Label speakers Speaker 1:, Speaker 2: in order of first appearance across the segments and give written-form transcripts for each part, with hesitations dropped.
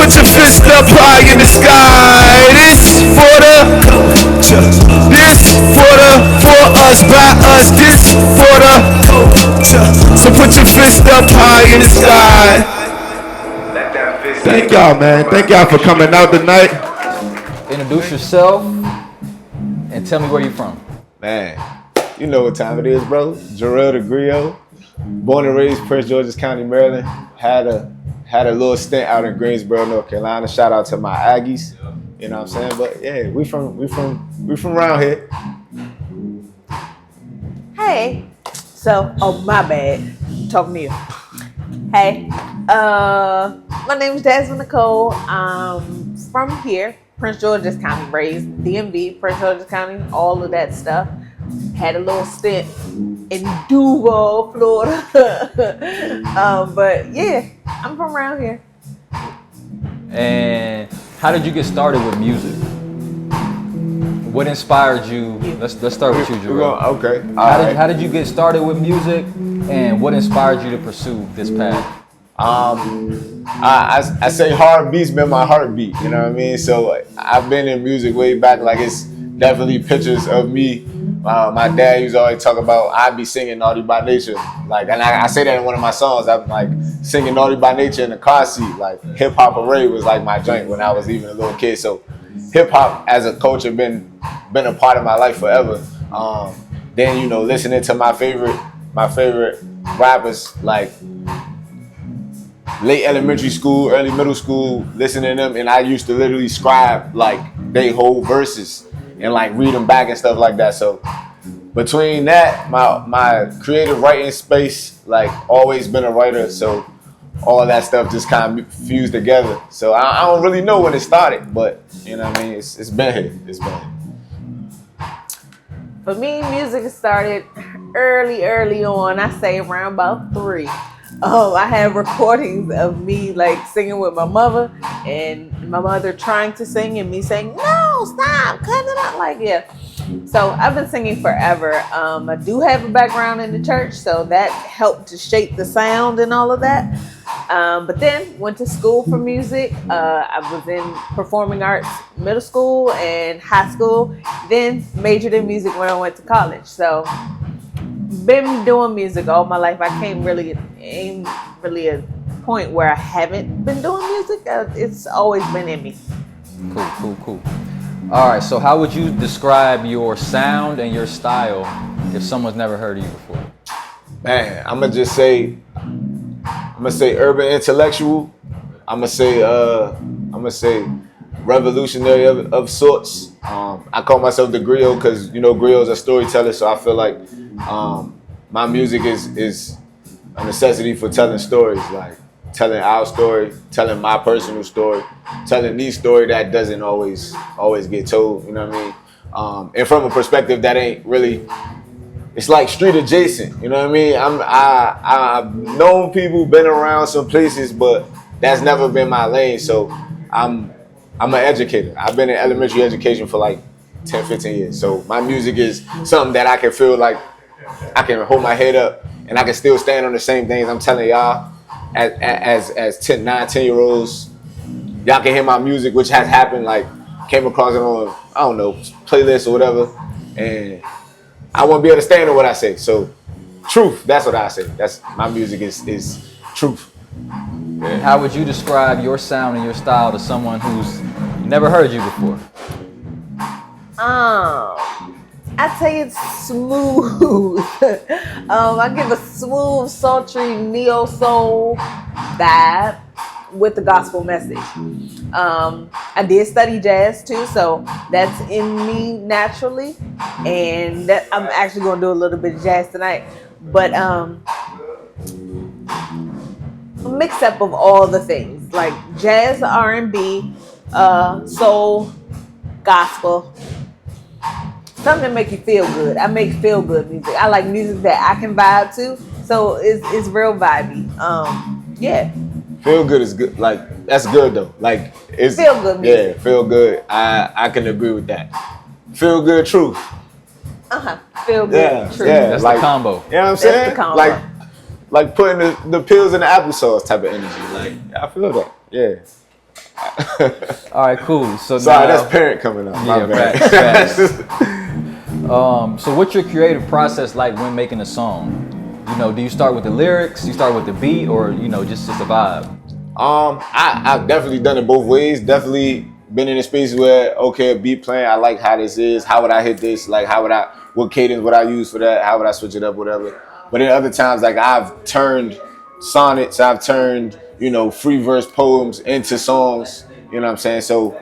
Speaker 1: put your fist up high in the sky. This for the culture. This for us, by us. This for the culture. So put your fist up high in the sky. Thank y'all, man. Thank y'all for coming out tonight.
Speaker 2: Introduce yourself and tell me where you're from.
Speaker 3: Man, you know what time it is, bro. Jarrell the Griot, born and raised Prince George's County, Maryland. Had a little stint out in Greensboro, North Carolina. Shout out to my Aggies. You know what I'm saying? But yeah, we from around here.
Speaker 4: Hey. So, oh my bad. Talking to you. Hey. My name is Jasmine Nicole. I'm from here, Prince George's County, raised DMV, Prince George's County, all of that stuff. Had a little stint in Duval, Florida. But yeah, I'm from around here.
Speaker 2: And how did you get started with music? What inspired you? Let's start with you, Jarrell.
Speaker 3: Okay.
Speaker 2: How did you get started with music, and what inspired you to pursue this path?
Speaker 3: I say heartbeats been my heartbeat, you know what I mean? So I've been in music way back, like it's definitely pictures of me. My dad used to always talk about I be singing Naughty by Nature. Like, and I say that in one of my songs. I'm like singing Naughty by Nature in the car seat. Like hip hop array was like my joint when I was even a little kid. So hip hop as a culture been a part of my life forever. Then, you know, listening to my favorite rappers, like late elementary school, early middle school, listening to them, and I used to literally scribe like they whole verses and like read them back and stuff like that. So between that, my creative writing space, like always been a writer, so all that stuff just kind of fused together. So I don't really know when it started, but you know what I mean, it's been here. It's been here.
Speaker 4: For me, music started early on. I say around about 3. I had recordings of me like singing with my mother, and my mother trying to sing and me saying, "No, stop, cut it out." Like, yeah. So I've been singing forever. I do have a background in the church, so that helped to shape the sound and all of that. But then went to school for music. I was in performing arts, middle school and high school. Then majored in music when I went to college. So been doing music all my life. I ain't really a point where I haven't been doing music. It's always been in me.
Speaker 2: Cool. All right, so how would you describe your sound and your style if someone's never heard of you before?
Speaker 3: Man, I'm gonna say urban intellectual. I'm gonna say revolutionary of sorts. I call myself the griot because, you know, griot's a storyteller, so I feel like my music is a necessity for telling stories, like telling our story, telling my personal story, telling the story that doesn't always get told, you know what I mean? And from a perspective that ain't really, it's like street adjacent, you know what I mean? I've known people, been around some places, but that's never been my lane. So I'm an educator. I've been in elementary education for like 10, 15 years. So my music is something that I can feel like I can hold my head up and I can still stand on the same things I'm telling y'all as 10, 9, 10-year-olds. Y'all can hear my music, which has happened, like came across it on, I don't know, playlists or whatever. And I won't be able to stand on what I say. So truth, that's what I say. That's my music is truth.
Speaker 2: And how would you describe your sound and your style to someone who's never heard you before?
Speaker 4: I'd say it's smooth. I give a smooth, sultry, neo-soul vibe with the gospel message. I did study jazz too, so that's in me naturally. And that I'm actually going to do a little bit of jazz tonight. But a mix-up of all the things, like jazz, R&B, soul, gospel. Something that make you feel good. I make feel good music. I like music that I can vibe to. So it's real vibey. Yeah.
Speaker 3: Feel good is good. Like that's good though. Like it's
Speaker 4: feel good music.
Speaker 3: Yeah, feel good. I can agree with that. Feel good truth.
Speaker 4: Feel good truth.
Speaker 3: Yeah.
Speaker 2: That's
Speaker 3: like,
Speaker 2: the combo.
Speaker 3: You know what I'm saying?
Speaker 4: That's the combo.
Speaker 3: Like putting the pills in the applesauce type of energy. Like I feel that. Yeah.
Speaker 2: All right, cool. So
Speaker 3: Sorry,
Speaker 2: now,
Speaker 3: that's parent coming up. My
Speaker 2: yeah,
Speaker 3: bad.
Speaker 2: facts. So what's your creative process like when making a song? You know, do you start with the lyrics, you start with the beat, or you know, just a vibe?
Speaker 3: I've definitely done it both ways. Definitely been in a space where, okay, a beat playing, I like how this is. How would I hit this? Like, what cadence would I use for that? How would I switch it up, whatever. But in other times, like I've turned sonnets, I've turned, free verse poems into songs. You know what I'm saying? So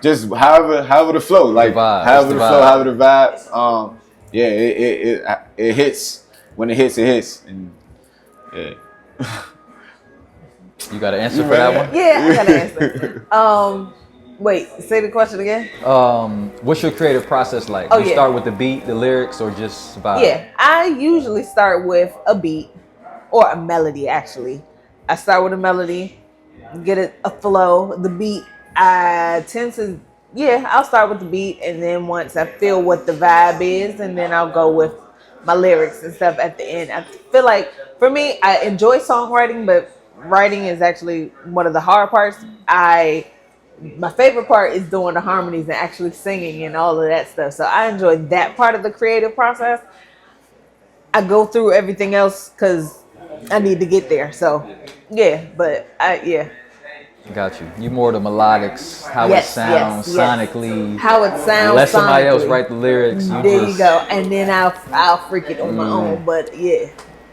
Speaker 3: just however the flow, like
Speaker 2: vibe.
Speaker 3: however
Speaker 2: It's
Speaker 3: the
Speaker 2: the
Speaker 3: flow,
Speaker 2: vibe.
Speaker 3: however the vibe. Yeah, it hits. When it hits, and yeah.
Speaker 2: You got an answer for that one?
Speaker 4: Yeah, I got an answer. Wait, say the question again.
Speaker 2: What's your creative process like?
Speaker 4: Oh,
Speaker 2: You
Speaker 4: yeah.
Speaker 2: start with the beat, the lyrics, or just vibe?
Speaker 4: Yeah, I usually start with a beat or a melody. Actually, I start with a melody, get a flow. The beat, I tend to, I'll start with the beat, and then once I feel what the vibe is, and then I'll go with my lyrics and stuff at the end. I feel like for me, I enjoy songwriting, but writing is actually one of the hard parts. My favorite part is doing the harmonies and actually singing and all of that stuff. So I enjoy that part of the creative process. I go through everything else because I need to get there. So yeah.
Speaker 2: Got you. You more the melodics, how
Speaker 4: Yes,
Speaker 2: it sounds
Speaker 4: yes.
Speaker 2: sonically.
Speaker 4: How it sounds.
Speaker 2: Let somebody else
Speaker 4: sonically.
Speaker 2: write the lyrics.
Speaker 4: There you go, and then I'll freak it on my own. But yeah,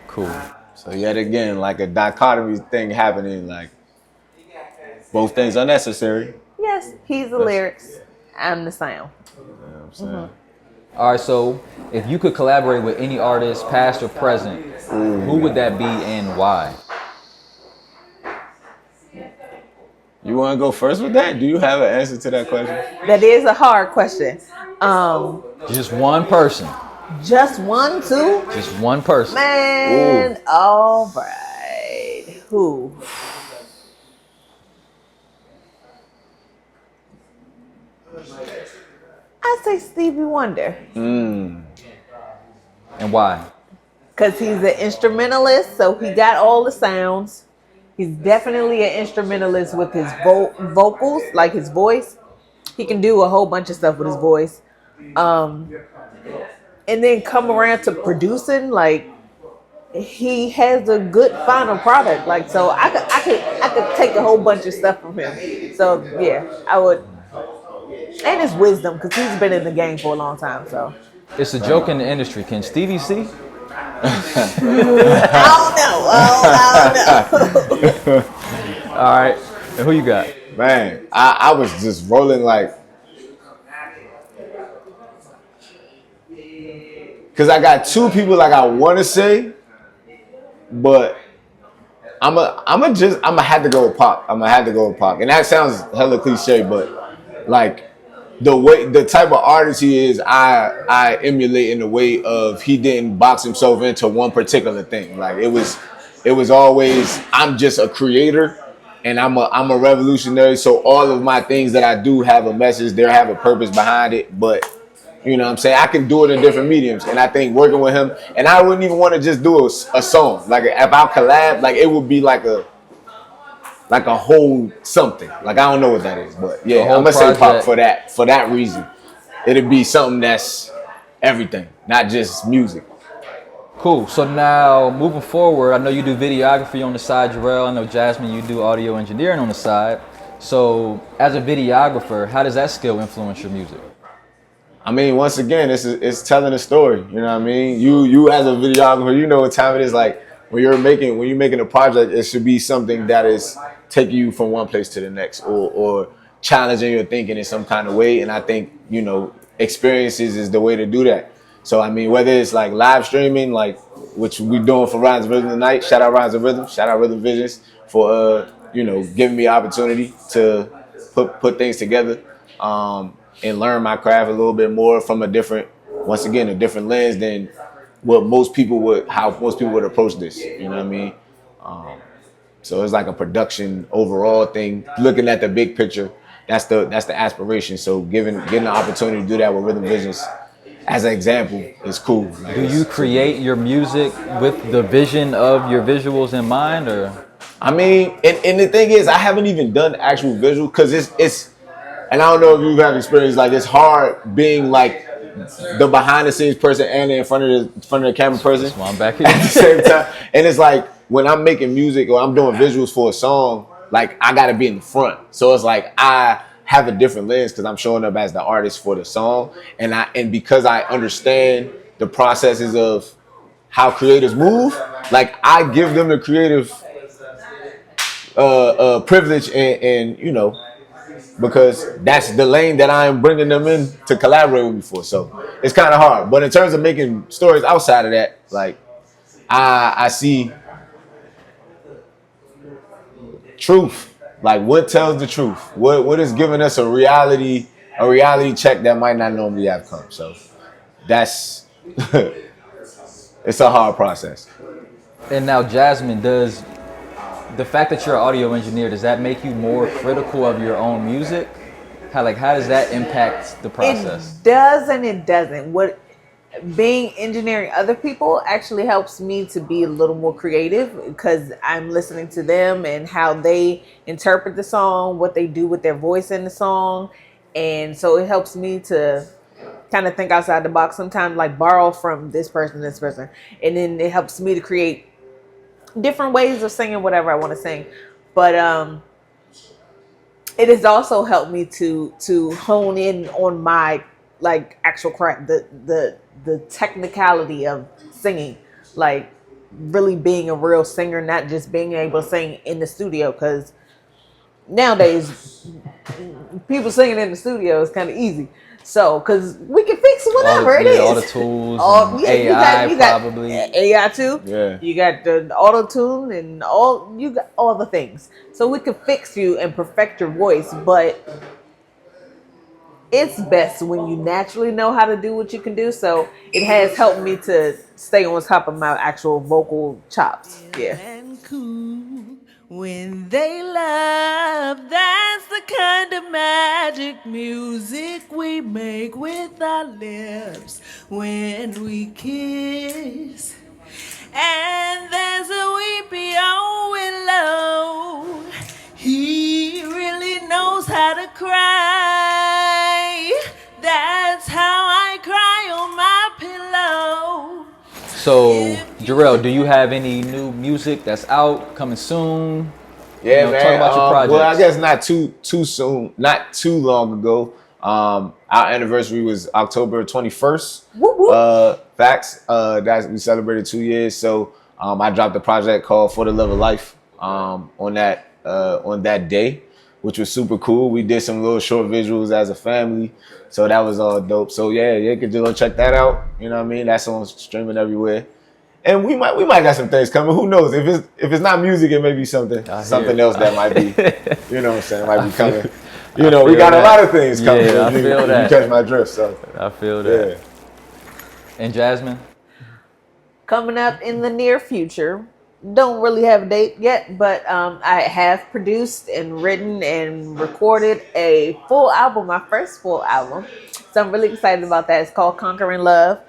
Speaker 2: Cool.
Speaker 3: So yet again, like a dichotomy thing happening, like both things are necessary.
Speaker 4: yes, he's the lyrics, I'm the sound.
Speaker 3: You know what I'm saying?
Speaker 2: All right, so if you could collaborate with any artist, past or present, who would that be and why?
Speaker 3: You want to go first with that? Do you have an answer to that question?
Speaker 4: That is a hard question.
Speaker 2: Just one person.
Speaker 4: Just one, two.
Speaker 2: Just one person.
Speaker 4: Man, all right. Who? I say Stevie Wonder.
Speaker 2: And why?
Speaker 4: Because he's an instrumentalist, so he got all the sounds. He's definitely an instrumentalist with his vocals, like his voice. He can do a whole bunch of stuff with his voice. And then come around to producing, like he has a good final product. Like so, I could take a whole bunch of stuff from him. So yeah, I would. And his wisdom, because he's been in the game for a long time. So
Speaker 2: It's a joke in the industry. Can Stevie see?
Speaker 4: I don't know.
Speaker 2: All right. And who you got?
Speaker 3: Man, I was just rolling like, because I got two people like I want to say, but I'm gonna have to go with Pac. I'm gonna have to go with Pac, and that sounds hella cliche, but like the type of artist he is, I emulate in the way of he didn't box himself into one particular thing. Like it was always I'm just a creator. And I'm a revolutionary, so all of my things that I do have a message, they have a purpose behind it. But you know what I'm saying, I can do it in different mediums. And I think working with him, and I wouldn't even want to just do a song. Like if I collab, like it would be like a whole something. Like I don't know what that is, but yeah, I'm gonna say Pop for that reason. It'd be something that's everything, not just music.
Speaker 2: Cool. So now, moving forward, I know you do videography on the side, Jarrell. I know, Jasmine, you do audio engineering on the side. So as a videographer, how does that skill influence your music?
Speaker 3: I mean, once again, it's telling a story. You know what I mean? You as a videographer, you know what time it is. Like when you're making a project, it should be something that is taking you from one place to the next, or challenging your thinking in some kind of way. And I think experiences is the way to do that. So I mean, whether it's like live streaming, like which we doing for Rhymes and Rhythm tonight. Shout out Rhymes and Rhythm. Shout out Rhythm Visions for giving me opportunity to put things together. And learn my craft a little bit more from a different lens than how most people would approach this. You know what I mean? So it's like a production overall thing. Looking at the big picture, that's the aspiration. So getting the opportunity to do that with Rhythm Visions as an example is cool. Like,
Speaker 2: do you create your music with the vision of your visuals in mind, or?
Speaker 3: I mean, and the thing is, I haven't even done actual visual because it's, and I don't know if you've had experience like it's hard being like the behind the scenes person and in front of the camera person
Speaker 2: That's why I'm back here.
Speaker 3: at the same time. And it's like when I'm making music or I'm doing visuals for a song, like I gotta be in the front. So it's like I have a different lens because I'm showing up as the artist for the song, and because I understand the processes of how creators move, like I give them the creative privilege and you know because that's the lane that I am bringing them in to collaborate with me for. So it's kind of hard. But in terms of making stories outside of that, like I see truth. Like what tells the truth? What is giving us a reality check that might not normally have come. So that's it's a hard process.
Speaker 2: And now, Jasmine, does the fact that you're an audio engineer, does that make you more critical of your own music? How does that impact the process?
Speaker 4: It does and it doesn't. What being engineering other people actually helps me to be a little more creative because I'm listening to them and how they interpret the song, what they do with their voice in the song. And so it helps me to kind of think outside the box, sometimes like borrow from this person, and then it helps me to create different ways of singing whatever I want to sing. But it has also helped me to hone in on my like actual craft, the technicality of singing, like really being a real singer, not just being able to sing in the studio. Because nowadays, people singing in the studio is kind of easy. So, because we can fix whatever it is.
Speaker 2: All the tools,
Speaker 4: AI,
Speaker 2: you got probably.
Speaker 4: AI too.
Speaker 3: Yeah.
Speaker 4: You got the auto tune and you got all the things. So we can fix you and perfect your voice, but it's best when you naturally know how to do what you can do. So it has helped me to stay on top of my actual vocal chops. Yeah.
Speaker 5: And cool when they love, that's the kind of magic music we make with our lips when we kiss. And there's a weepy old willow, he really knows how to cry. That's how I cry on my pillow.
Speaker 2: So, Jarrell, do you have any new music that's out, coming soon?
Speaker 3: Yeah, man.
Speaker 2: Talk about your projects.
Speaker 3: Well, I guess not too soon, not too long ago. Our anniversary was October 21st.
Speaker 4: Whoop, whoop.
Speaker 3: Facts. That we celebrated 2 years. So I dropped a project called For the Love of Life on that day, which was super cool. We did some little short visuals as a family, so that was all dope. So yeah, you could just go check that out. You know what I mean? That's on streaming everywhere. And we might got some things coming. Who knows? If it's not music, it may be something else that might be. You know what I'm saying? Might be coming. You know, we got a lot of things coming.
Speaker 2: Yeah, I feel that.
Speaker 3: You catch my drift, so
Speaker 2: I feel that.
Speaker 3: yeah.
Speaker 2: And Jasmine?
Speaker 4: Coming up in the near future. Don't really have a date yet, but I have produced and written and recorded a full album, my first full album. So I'm really excited about that. It's called Conquering Love.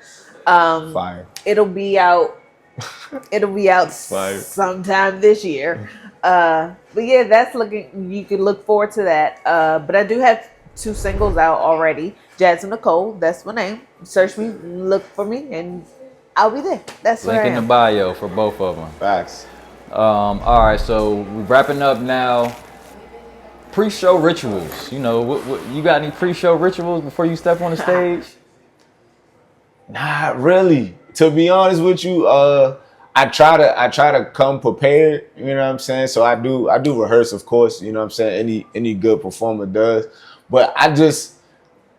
Speaker 3: Fire.
Speaker 4: It'll be out
Speaker 3: Fire.
Speaker 4: sometime this year. But yeah, you can look forward to that. But I do have 2 singles out already. Jasmine Nicole, that's my name. Search me, look for me, and I'll be there. That's where
Speaker 2: Link
Speaker 4: I
Speaker 2: in the
Speaker 4: am.
Speaker 2: bio for both of them.
Speaker 3: Facts.
Speaker 2: All right, so we're wrapping up now. Pre-show rituals. You know, what you got any pre-show rituals before you step on the stage?
Speaker 3: Not really. To be honest with you, I try to come prepared. You know what I'm saying? So I do rehearse, of course. You know what I'm saying? Any good performer does. But I just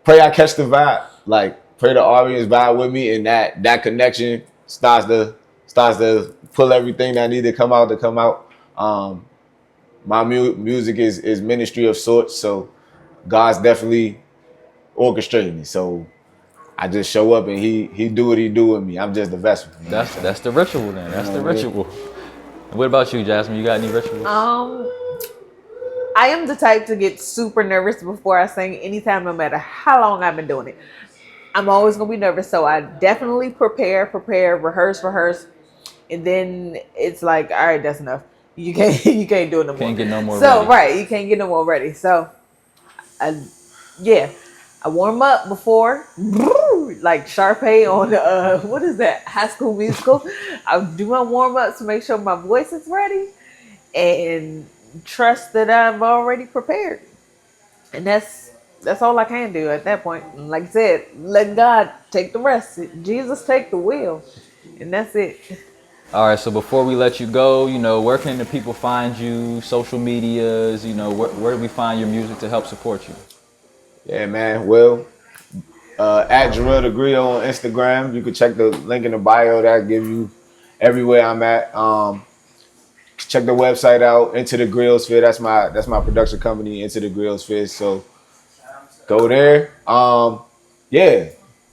Speaker 3: pray I catch the vibe. Like pray the audience vibe with me, and that connection starts to pull everything that need to come out. My music is ministry of sorts, so God's definitely orchestrating it. So I just show up and he do what he do with me. I'm just the vessel.
Speaker 2: That's the ritual then. That's the ritual. What about you, Jasmine? You got any rituals?
Speaker 4: I am the type to get super nervous before I sing anytime, no matter how long I've been doing it. I'm always going to be nervous, so I definitely prepare, rehearse, and then it's like, all right, that's enough. you can't do it no more.
Speaker 2: Can't get no more
Speaker 4: So
Speaker 2: ready.
Speaker 4: right, you can't get no more ready. So, I warm up before, like Sharpay on what is that, High School Musical. I do my warm up to make sure my voice is ready, and trust that I'm already prepared. And that's all I can do at that point. And like I said, let God take the rest. Jesus take the wheel, and that's it.
Speaker 2: All right, so before we let you go, you know, where can the people find you? Social medias, you know, where do we find your music to help support you?
Speaker 3: Yeah, man. Well, at J123 on Instagram. You can check the link in the bio. That give you everywhere I'm at. Check the website out. Into the Grill Sphere. That's my production company. Into the Grill Sphere. So go there. Yeah.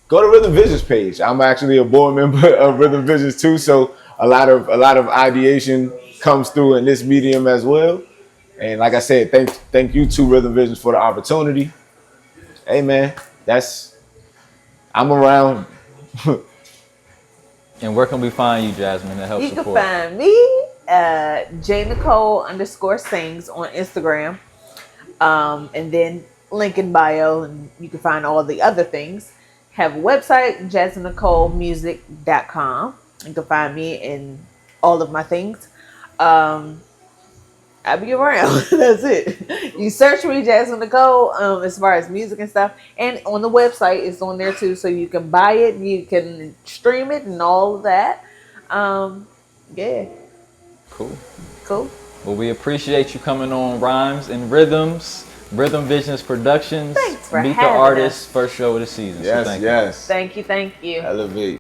Speaker 3: Go to Rhythm Visions page. I'm actually a board member of Rhythm Visions too. So a lot of ideation comes through in this medium as well. And like I said, thank you to Rhythm Visions for the opportunity. Hey man, I'm around.
Speaker 2: And where can we find you, Jasmine, to help
Speaker 4: You
Speaker 2: support?
Speaker 4: can find me J_Nicole_sings on Instagram, and then link in bio, and you can find all the other things. Have a website, JasmineNicoleMusic.com. You can find me in all of my things. I'll be around. That's it. You search me, Jasmine Nicole, as far as music and stuff. And on the website, it's on there too. So you can buy it, you can stream it, and all of that. Yeah.
Speaker 2: Cool.
Speaker 4: Cool.
Speaker 2: Well, we appreciate you coming on Rhymes and Rhythms, Rhythm Visions Productions.
Speaker 4: Thanks for
Speaker 2: Meet the
Speaker 4: having
Speaker 2: Artist,
Speaker 4: us.
Speaker 2: first show of the season.
Speaker 3: Yes,
Speaker 2: so thank you.
Speaker 3: yes.
Speaker 4: Thank you.
Speaker 3: Elevate.